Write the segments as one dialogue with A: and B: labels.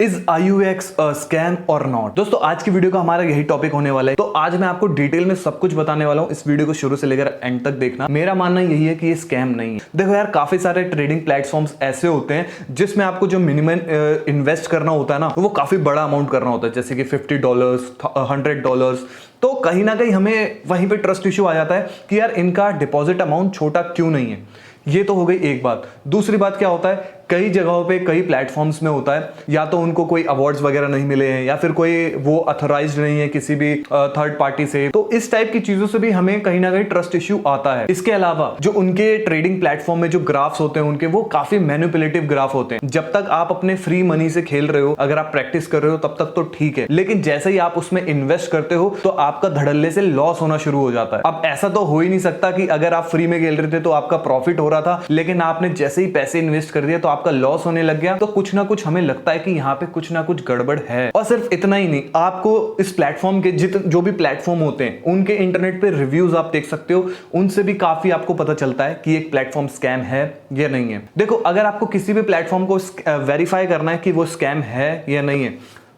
A: Is IUX scam और not. दोस्तों आज की वीडियो का हमारा यही टॉपिक होने वाला है। तो आज मैं आपको डिटेल में सब कुछ बताने वाला हूं। इस वीडियो को शुरू से लेकर एंड तक देखना। मेरा मानना यही है कि ये स्कैम नहीं है। देखो यार, काफी सारे ट्रेडिंग प्लेटफॉर्म्स ऐसे होते हैं जिसमें आपको जो मिनिमम इन्वेस्ट करना होता है ना, वो काफी बड़ा अमाउंट करना होता है, जैसे कि $50, $100। तो कहीं ना कहीं हमें वहीं पे ट्रस्ट इश्यू आ जाता है कि यार इनका डिपॉजिट अमाउंट छोटा क्यों नहीं है। ये तो हो गई एक बात। दूसरी बात क्या होता है, कई जगहों पे कई प्लेटफॉर्म्स में होता है या तो उनको कोई अवार्ड्स वगैरह नहीं मिले हैं या फिर कोई वो अथोराइज्ड नहीं है किसी भी थर्ड पार्टी से। तो इस टाइप की चीजों से भी हमें कहीं ना कहीं ट्रस्ट इश्यू आता है। इसके अलावा जो उनके ट्रेडिंग प्लेटफॉर्म में जो ग्राफ्स होते हैं उनके, वो काफी मैनिपुलेटिव ग्राफ होते हैं। जब तक आप अपने फ्री मनी से खेल रहे हो, अगर आप प्रैक्टिस कर रहे हो तब तक तो ठीक है, लेकिन जैसे ही आप उसमें इन्वेस्ट करते हो तो आपका धड़ल्ले से लॉस होना शुरू हो जाता है। अब ऐसा तो हो ही नहीं सकता कि अगर आप फ्री में खेल रहे थे तो आपका प्रॉफिट हो रहा था, लेकिन आपने जैसे ही पैसे इन्वेस्ट कर दिया तो आपका लॉस होने लग गया। तो कुछ ना कुछ हमें लगता है कि यहाँ पे कुछ ना कुछ गड़बड़ है। और सिर्फ इतना ही नहीं, आपको इस प्लेटफॉर्म के जो भी प्लेटफॉर्म होते हैं उनके इंटरनेट पे रिव्यूज आप देख सकते हो, उनसे भी काफी आपको पता चलता है कि एक प्लेटफॉर्म स्कैम है या नहीं है। देखो, अगर आपको किसी भी प्लेटफॉर्म को वेरीफाई करना है कि वो स्कैम है या नहीं है,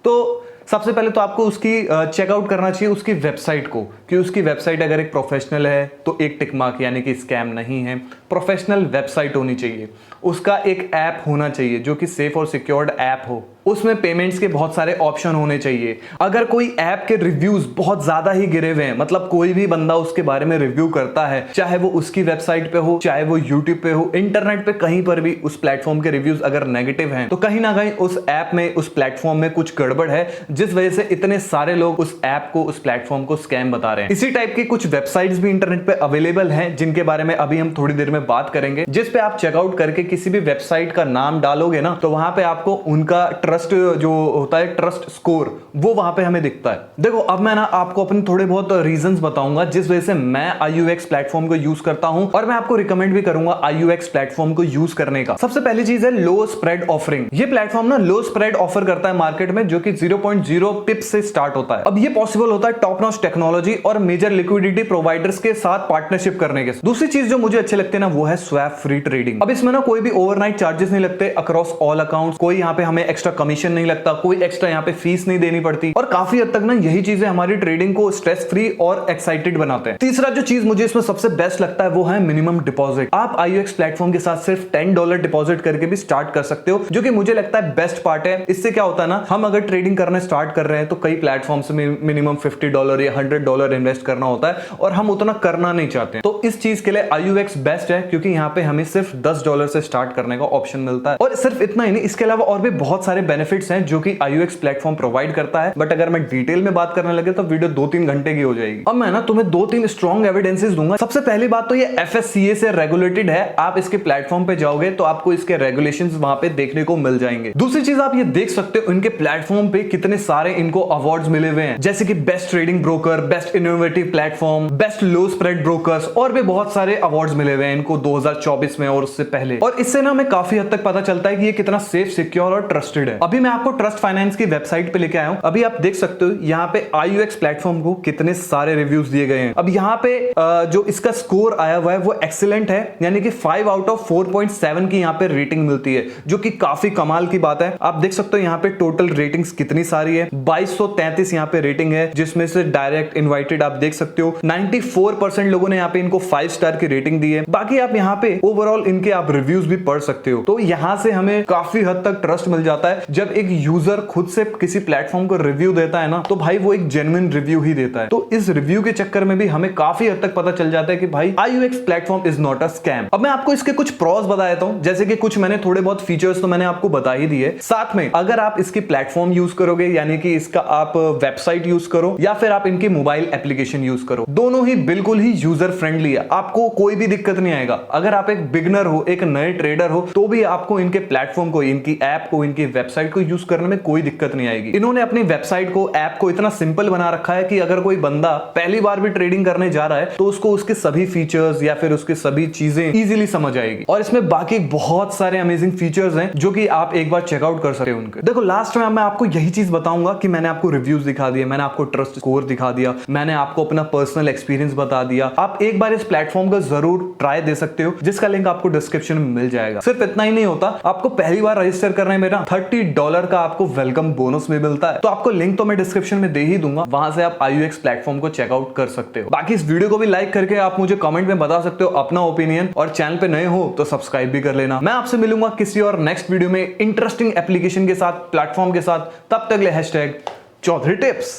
A: तो सबसे पहले तो आपको उसकी चेकआउट करना चाहिए उसकी वेबसाइट को, कि उसकी वेबसाइट अगर एक प्रोफेशनल है तो एक टिक मार्क, यानी कि स्कैम नहीं है। प्रोफेशनल वेबसाइट होनी चाहिए, उसका एक ऐप होना चाहिए जो कि सेफ और सिक्योर्ड ऐप हो, उसमें पेमेंट्स के बहुत सारे ऑप्शन होने चाहिए। अगर कोई ऐप के रिव्यूज बहुत ज्यादा ही गिरे हुए हैं, मतलब कोई भी बंदा उसके बारे में रिव्यू करता है, चाहे वो उसकी वेबसाइट पे हो चाहे वो यूट्यूब पे हो, इंटरनेट पे कहीं पर भी उस प्लेटफॉर्म के रिव्यूज अगर नेगेटिव हैं, तो कहीं ना कहीं उस ऐप में, उस प्लेटफॉर्म में कुछ गड़बड़ है, जिस वजह से इतने सारे लोग उस ऐप को, उस प्लेटफॉर्म को स्कैम बता रहे हैं। इसी टाइप की कुछ वेबसाइट्स भी इंटरनेट पे अवेलेबल हैं, जिनके बारे में अभी हम थोड़ी देर में बात करेंगे, जिस पे आप चेकआउट करके किसी भी वेबसाइट का नाम डालोगे ना, तो वहां पे आपको उनका ट्रस्ट जो होता है, ट्रस्ट स्कोर, वो वहां पे हमें दिखता है। देखो, अब मैं ना आपको अपने थोड़े बहुत रीजंस बताऊंगा जिस वजह से मैं IUX प्लेटफॉर्म को यूज करता हूं, और मैं आपको रिकमेंड भी करूंगा IUX प्लेटफॉर्म को यूज करने का। सबसे पहली चीज है लो स्प्रेड ऑफरिंग। ये प्लेटफॉर्म ना लो स्प्रेड ऑफर करता है मार्केट में, जो कि 0.0 पिप्स से स्टार्ट होता है। अब ये पॉसिबल होता है टॉप नॉच टेक्नोलॉजी और मेजर लिक्विडिटी प्रोवाइडर्स के साथ पार्टनरशिप करने के। दूसरी चीज जो मुझे अच्छे लगते हैं ना, वो है स्वैप फ्री ट्रेडिंग। अब इसमें ना कोई भी ओवरनाइट चार्जेस नहीं लगते अक्रॉस ऑल अकाउंट्स, कोई यहाँ पे हमें एक्स्ट्रा कमीशन नहीं लगता, कोई एक्स्ट्रा यहाँ पे फीस नहीं देनी पड़ती, और काफी हद तक ना यही चीजें हमारी ट्रेडिंग को स्ट्रेस फ्री और एक्साइटेड बनाते हैं। तीसरा जो चीज मुझे इसमें सबसे बेस्ट लगता है वो है मिनिमम डिपॉजिट। आप IUX प्लेटफॉर्म के साथ सिर्फ $10 डिपॉजिट करके भी स्टार्ट कर सकते हो, जो कि मुझे लगता है बेस्ट पार्ट है। इससे क्या होता है ना, हम अगर ट्रेडिंग करना स्टार्ट कर रहे हैं तो कई प्लेटफॉर्म से मिनिमम $50 या $100 इन्वेस्ट करना होता है, और हम उतना करना नहीं चाहते। तो इस चीज के लिए IUX बेस्ट है, क्योंकि यहाँ पे हमें सिर्फ $10 से स्टार्ट करने का ऑप्शन मिलता है। और सिर्फ इतना ही नहीं, इसके अलावा और भी बहुत सारे बेनिफिट्स हैं जो कि IUX प्लेटफॉर्म प्रोवाइड करता है, बट अगर मैं डिटेल में बात करने लगे तो वीडियो 2-3 घंटे की हो जाएगी। अब मैं ना तुम्हें 2-3 स्ट्रॉन्ग एविडेंसेस दूंगा। सबसे पहली बात तो ये FSCA से रेगुलेटेड है। आप इसके प्लेटफॉर्म पे जाओगे तो आपको इसके रेगुलेशंस वहां पे देखने को मिल जाएंगे। दूसरी चीज, आप ये देख सकते हो इनके प्लेटफॉर्म पे कितने सारे इनको अवार्ड्स मिले हुए हैं, जैसे कि best trading broker, best innovative platform, best लो स्प्रेड ब्रोकर्स, और भी बहुत सारे अवार्ड्स मिले हुए हैं इनको 2024 में और उससे पहले। और इससे ना हमें काफी हद तक पता चलता है कि ये कितना सेफ, सिक्योर और ट्रस्टेड है। अभी मैं आपको ट्रस्ट फाइनेंस की वेबसाइट पे लेके आया हूं। अभी आप देख सकते हो यहाँ पे IUX प्लेटफॉर्म को कितने सारे रिव्यूज दिए गए हैं। अब यहाँ पे जो इसका स्कोर आया हुआ है वो एक्सीलेंट है, यानी कि 5 आउट ऑफ 4.7 की यहाँ पे रेटिंग मिलती है, जो कि काफी कमाल की बात है। आप देख सकते हो यहाँ पे टोटल रेटिंग्स कितनी सारी है, 2233 यहाँ पे रेटिंग है, जिसमें से डायरेक्ट, इनवाइटेड आप देख सकते हो 94% लोगों ने यहाँ पे इनको 5 स्टार की रेटिंग दी है। बाकी आप यहाँ पे ओवरऑल इनके आप रिव्यूज भी पढ़ सकते हो। तो यहाँ से हमें काफी हद तक ट्रस्ट मिल जाता है। जब एक यूजर खुद से किसी प्लेटफॉर्म को रिव्यू देता है ना, तो भाई वो एक जेन्युइन रिव्यू ही देता है। तो इस रिव्यू के चक्कर में भी हमें काफी हद तक पता चल जाता है कि भाई IUX platform is not a scam. अब मैं आपको इसके कुछ प्रॉस बता देता हूं, जैसे कि कुछ मैंने थोड़े बहुत फीचर्स तो मैंने आपको बता ही दिए। साथ में अगर आप इसकी प्लेटफॉर्म यूज करोगे, यानी कि इसका आप वेबसाइट यूज करो या फिर आप इनकी मोबाइल एप्लीकेशन यूज करो, दोनों ही बिल्कुल ही यूजर फ्रेंडली है। आपको कोई भी दिक्कत नहीं आएगा। अगर आप एक बिगनर हो, एक नए ट्रेडर हो, तो भी आपको इनके प्लेटफॉर्म को, इनकी ऐप को, इनकी वेबसाइट को यूज करने में कोई दिक्कत नहीं आएगी। इन्होंने अपनी वेबसाइट को, ऐप को इतना सिंपल बना रखा है कि अगर कोई बंदा पहली बार भी ट्रेडिंग करने जा रहा है तो उसको उसके सभी फीचर्स या फिर उसके सभी चीजें इजीली समझ आएगी। और इसमें बाकी बहुत सारे अमेजिंग फीचर्स हैं जो कि आप एक बार चेकआउट कर सकते हो उनके। देखो, लास्ट में मैं आपको यही चीज बताऊं बताऊंगा कि मैंने आपको रिव्यूज दिखा दिए, मैंने आपको ट्रस्ट स्कोर दिखा दिया, मैंने आपको अपना पर्सनल एक्सपीरियंस बता दिया। आप एक बार इस प्लेटफॉर्म का जरूर ट्राई दे सकते हो, जिसका लिंक आपको डिस्क्रिप्शन में मिल जाएगा। सिर्फ इतना ही नहीं होता, आपको पहली बार रजिस्टर करने में ना $30 का आपको वेलकम बोनस में मिलता है। तो आपको लिंक तो मैं डिस्क्रिप्शन में दे ही दूंगा, वहां से आप IUX प्लेटफॉर्म को चेकआउट कर सकते हो। बाकी इस वीडियो को भी लाइक करके आप मुझे कमेंट में बता सकते हो अपना ओपिनियन, और चैनल पे नए हो तो सब्सक्राइब भी कर लेना। मैं आपसे मिलूंगा किसी और नेक्स्ट वीडियो में इंटरेस्टिंग एप्लीकेशन के साथ, प्लेटफॉर्म के साथ। तब तक ले #चौधरी टिप्स।